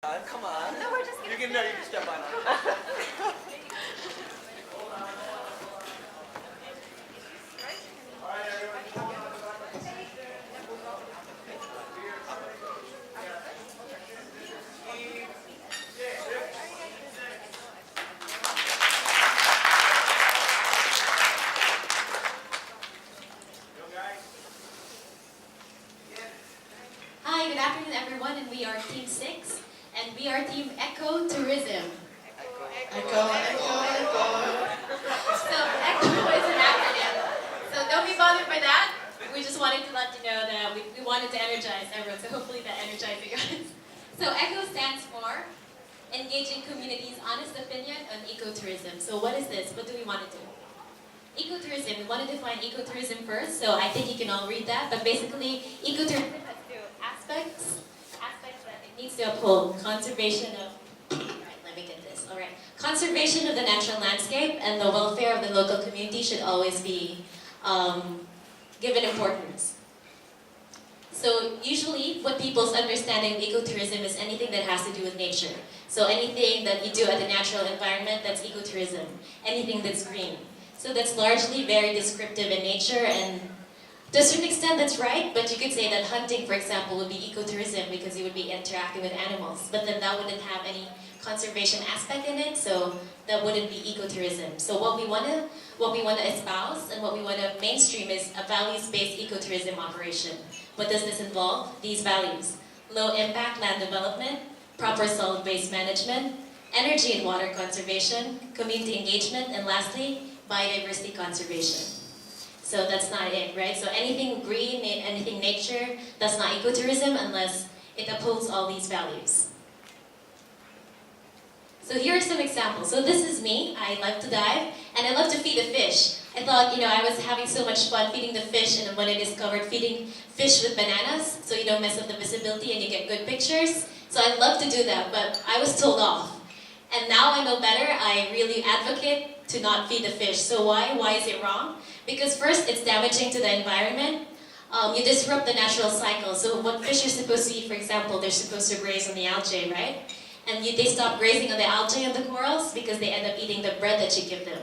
Come on. No, we're just gonna You can know you can step on it. Hi, good afternoon everyone, and we are Team 6, and we are Team Eco Tourism. Echo. So ECHO is an acronym, so don't be bothered by that. We just wanted to let you know that we wanted to energize everyone, so hopefully that energized you guys. So ECHO stands for Engaging Communities' Honest Opinion on Ecotourism. So what is this? What do we want to do? Ecotourism, we want to define ecotourism first, so I think you can all read that, but basically ecotourism has two aspects that it needs to uphold. Conservation of, alright, let me get this, alright. Conservation of the natural landscape and the welfare of the local community should always be given importance. So usually what people's understanding of ecotourism is anything that has to do with nature. So anything that you do at the natural environment, that's ecotourism. Anything that's green. So that's largely very descriptive in nature, and to a certain extent that's right, but you could say that hunting, for example, would be ecotourism because you would be interacting with animals, but then that wouldn't have any conservation aspect in it, so that wouldn't be ecotourism. So what we want to espouse and what we want to mainstream is a values-based ecotourism operation. What does this involve? These values: low impact land development, proper solid waste management, energy and water conservation, community engagement, and lastly, biodiversity conservation. So that's not it, right? So anything green, anything nature, that's not ecotourism unless it upholds all these values. So here are some examples. So this is me. I love to dive, and I love to feed a fish. I thought, I was having so much fun feeding the fish, and when I discovered feeding fish with bananas, so you don't mess up the visibility and you get good pictures. So I love to do that, but I was told off. And now I know better. I really advocate to not feed the fish. So why? Why is it wrong? Because first, it's damaging to the environment. You disrupt the natural cycle. So what fish are supposed to eat, for example, they're supposed to graze on the algae, right? And they stop grazing on the algae and the corals because they end up eating the bread that you give them.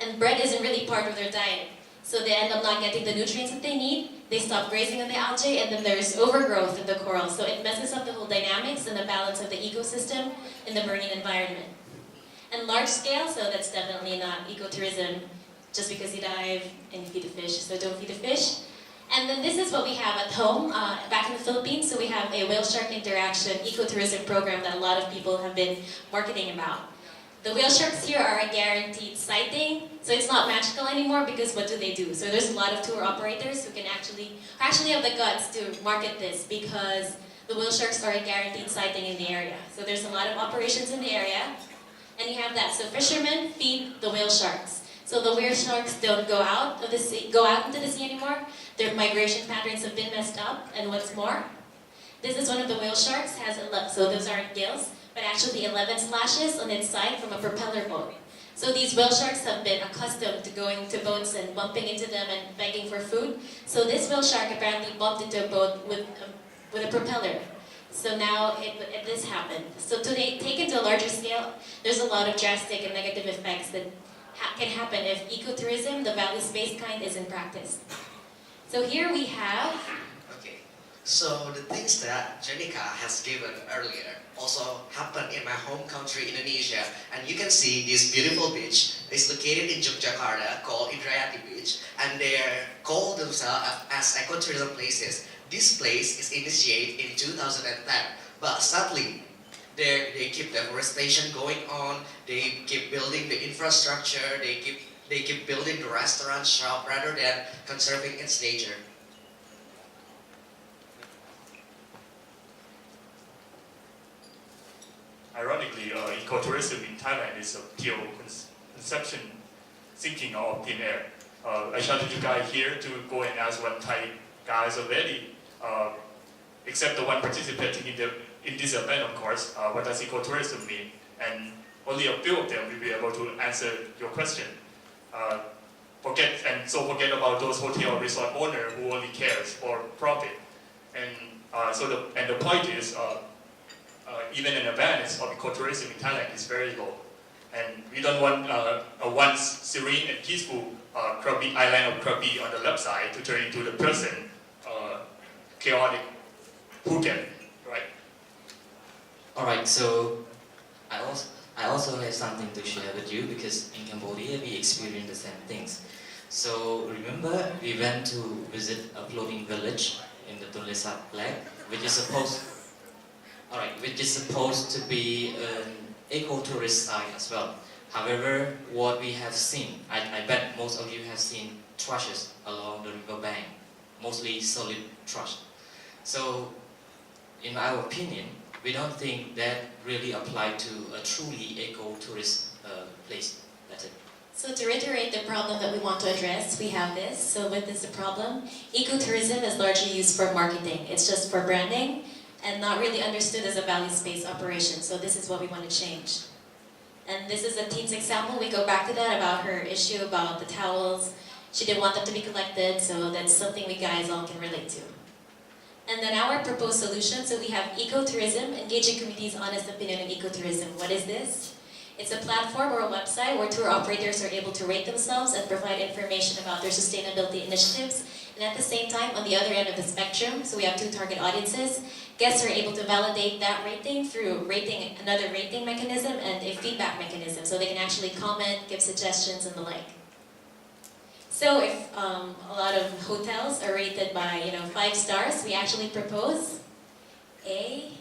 And bread isn't really part of their diet. So they end up not getting the nutrients that they need. They stop grazing on the algae, and then there's overgrowth in the coral. So it messes up the whole dynamics and the balance of the ecosystem in the marine environment. And large scale, so that's definitely not ecotourism, just because you dive and you feed the fish, so don't feed the fish. And then this is what we have at home, back in the Philippines. So we have a whale shark interaction ecotourism program that a lot of people have been marketing about. The whale sharks here are a guaranteed sighting, so it's not magical anymore because what do they do? So there's a lot of tour operators who can actually have the guts to market this because the whale sharks are a guaranteed sighting in the area. So there's a lot of operations in the area, and you have that. So fishermen feed the whale sharks. So the whale sharks don't go out into the sea anymore. Their migration patterns have been messed up, and what's more, this is one of the whale sharks, so those aren't gills, but actually 11 slashes on its side from a propeller boat. So these whale sharks have been accustomed to going to boats and bumping into them and begging for food. So this whale shark apparently bumped into a boat with a propeller. So now this happened. So to take it to a larger scale, there's a lot of drastic and negative effects that can happen if ecotourism, the values-based kind, isn't practiced. So here we have... Okay, so the things that Jenica has given earlier also happened in my home country, Indonesia. And you can see this beautiful beach is located in Yogyakarta called Indrayati Beach. And they call themselves as ecotourism places. This place is initiated in 2010, but sadly, they keep deforestation going on. They keep building the infrastructure. They keep building the restaurant shop rather than conserving its nature. Ironically, ecotourism in Thailand is a pure conception thinking of thin air. I shouted you guys here to go and ask one Thai guys already, except the one participating in this event, of course, what does ecotourism mean? And only a few of them will be able to answer your question. Forget about those hotel resort owner who only cares for profit. And the point is, even an awareness of ecotourism in Thailand is very low. And we don't want a once serene and peaceful Krabi island of Krabi on the left side to turn into the present chaotic Phuket, right? Alright, so I also have something to share with you because in Cambodia we experienced the same things. So remember we went to visit a floating village in the Tonle Sap Lake, which is supposed to be an eco-tourist site as well. However, what we have seen, I bet most of you have seen trashes along the river bank, mostly solid trash. So, in our opinion, we don't think that really applies to a truly eco-tourist place. That's it. So to reiterate the problem that we want to address, we have this. So what is the problem? Ecotourism is largely used for marketing. It's just for branding and not really understood as a values-based operation. So this is what we want to change. And this is a teen's example. We go back to that about her issue about the towels. She didn't want them to be collected, so that's something we guys all can relate to. And then our proposed solution, so we have ecotourism, engaging communities' honest opinion on ecotourism. What is this? It's a platform or a website where tour operators are able to rate themselves and provide information about their sustainability initiatives. And at the same time, on the other end of the spectrum, so we have two target audiences, guests are able to validate that rating through another rating mechanism and a feedback mechanism. So they can actually comment, give suggestions, and the like. So if a lot of hotels are rated by 5 stars, we actually propose a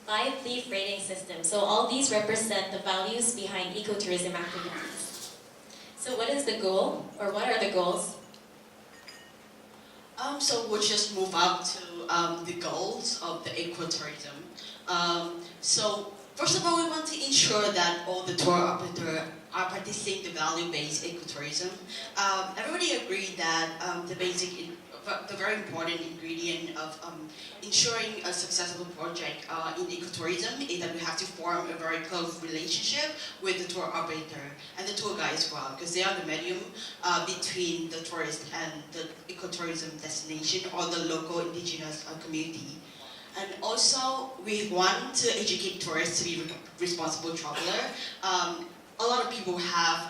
5-leaf rating system. So all these represent the values behind ecotourism activities. So what is the goal, or what are the goals? So we'll just move up to the goals of the ecotourism. So first of all, we want to ensure that all the tour operators are practicing the value-based ecotourism. Everybody agreed that the very important ingredient of ensuring a successful project in ecotourism is that we have to form a very close relationship with the tour operator and the tour guide as well, because they are the medium between the tourist and the ecotourism destination or the local indigenous community. And also, we want to educate tourists to be responsible traveler. A lot of people have,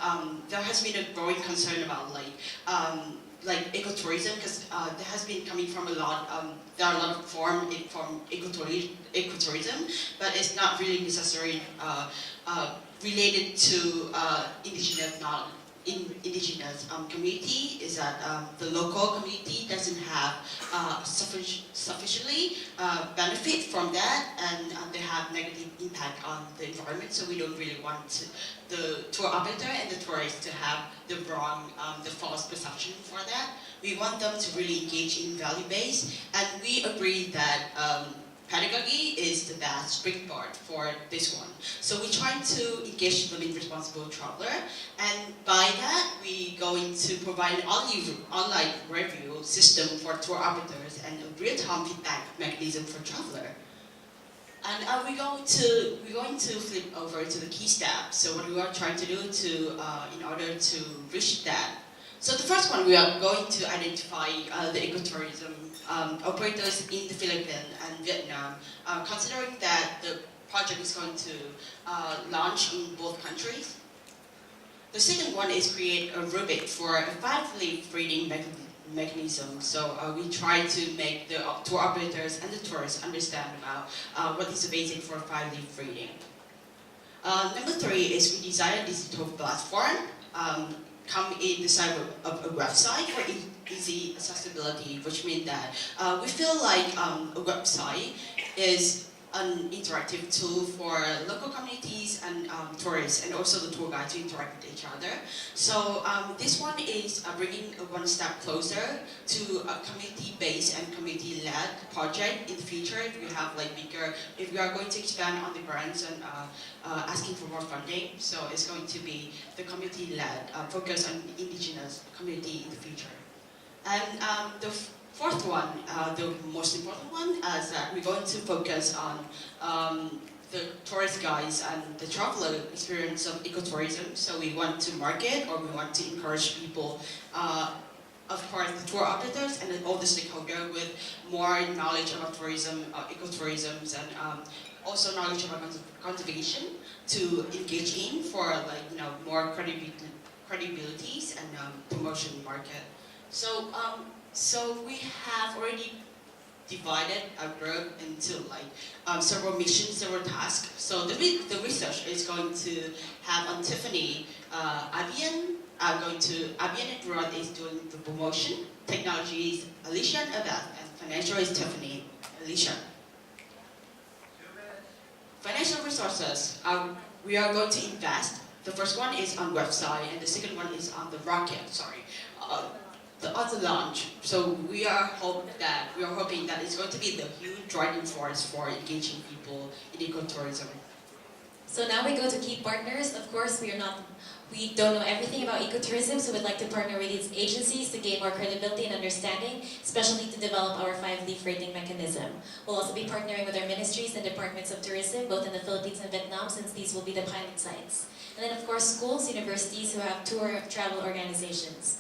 there has been a growing concern about like ecotourism, because there has been coming from there are a lot of forms from ecotourism, but it's not really necessarily related to indigenous community. Is that the local community doesn't have sufficiently benefit from that, and they have negative impact on the environment. So we don't really want the tour operator and the tourists to have the wrong, the false perception for that. We want them to really engage in value-based, and we agree that pedagogy is the best springboard for this one. So we try to engage them in responsible traveler, and by that we going to provide an online review system for tour operators and a real-time feedback mechanism for traveler. And we're going to flip over to the key steps. So what we are trying to do in order to reach that. So the first one, we are going to identify the ecotourism operators in the Philippines and Vietnam, considering that the project is going to launch in both countries. The second one is create a rubric for a 5-leaf rating mechanism. So we try to make the tour operators and the tourists understand about what is the basic for a 5-leaf rating. Number 3 is we design a digital platform. Come in the side of a website for easy accessibility, which means that we feel like a website is an interactive tool for local communities and tourists, and also the tour guide to interact with each other. So this one is bringing one step closer to a community-based and community-led project in the future. If we have if we are going to expand on the grants and asking for more funding, so it's going to be the community-led, focus on indigenous community in the future. And the fourth one, the most important one, is that we're going to focus on the tourist guides and the traveler experience of ecotourism. So we want to market, or we want to encourage people, of course, the tour operators and all the stakeholders with more knowledge about tourism, ecotourism, and also knowledge about conservation to engage in for like more credibilities and promotion market. So so we have already divided our group into like several missions, several tasks. So the research is going to have on Tiffany, Abian and Rod is doing the promotion, technology is Alicia and Abeth, and financial is Tiffany, Alicia. Financial resources, we are going to invest. The first one is on website and the second one is on the rocket, the other launch. So we are hoping that it's going to be the huge driving force for engaging people in ecotourism. So now we go to key partners. Of course, we don't know everything about ecotourism, so we'd like to partner with these agencies to gain more credibility and understanding, especially to develop our 5-leaf rating mechanism. We'll also be partnering with our ministries and departments of tourism, both in the Philippines and Vietnam, since these will be the pilot sites. And then, of course, schools, universities who have tour travel organizations.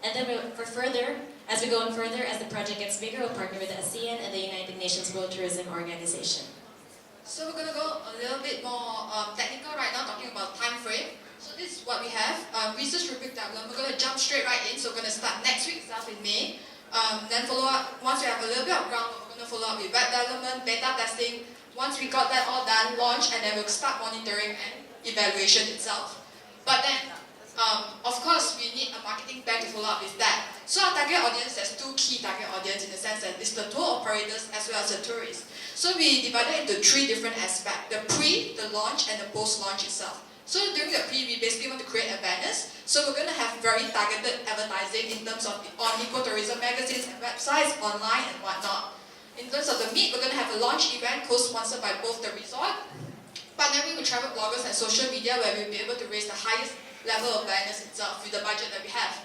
And then as we go on further, as the project gets bigger, we'll partner with the ASEAN and the United Nations World Tourism Organization. So we're going to go a little bit more technical right now, talking about time frame. So this is what we have, research rubric diagram. We're going to jump straight right in, so we're going to start next week itself in May. Then follow up, once we have a little bit of groundwork, we're going to follow up with web development, beta testing. Once we got that all done, launch, and then we'll start monitoring and evaluation itself. But then, of course, we need a marketing plan to follow up with that. So our target audience, there's 2 key target audience in the sense that it's the tour operators as well as the tourists. So we divided into 3 different aspects, the pre, the launch, and the post-launch itself. So during the pre, we basically want to create awareness. So we're going to have very targeted advertising in terms of on ecotourism magazines and websites, online and whatnot. In terms of the meet, we're going to have a launch event co-sponsored by both the resort, partnering with travel bloggers and social media where we'll be able to raise the highest level of awareness itself with the budget that we have.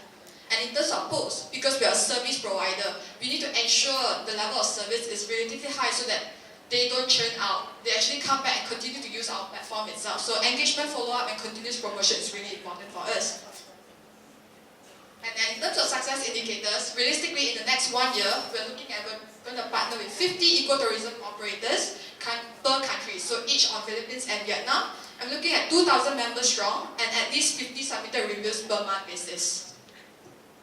And in terms of post, because we are a service provider, we need to ensure the level of service is relatively high so that they don't churn out. They actually come back and continue to use our platform itself. So engagement, follow-up, and continuous promotion is really important for us. And then in terms of success indicators, realistically in the next 1 year, we're going to partner with 50 ecotourism operators per country, so each on Philippines and Vietnam. I'm looking at 2,000 members strong and at least 50 submitted reviews per month basis.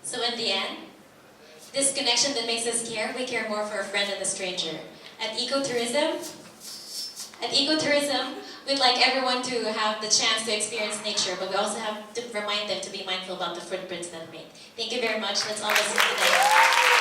So in the end, this connection that makes us care, we care more for a friend than a stranger. At ecotourism, we'd like everyone to have the chance to experience nature, but we also have to remind them to be mindful about the footprints that they make. Thank you very much. That's all this is today.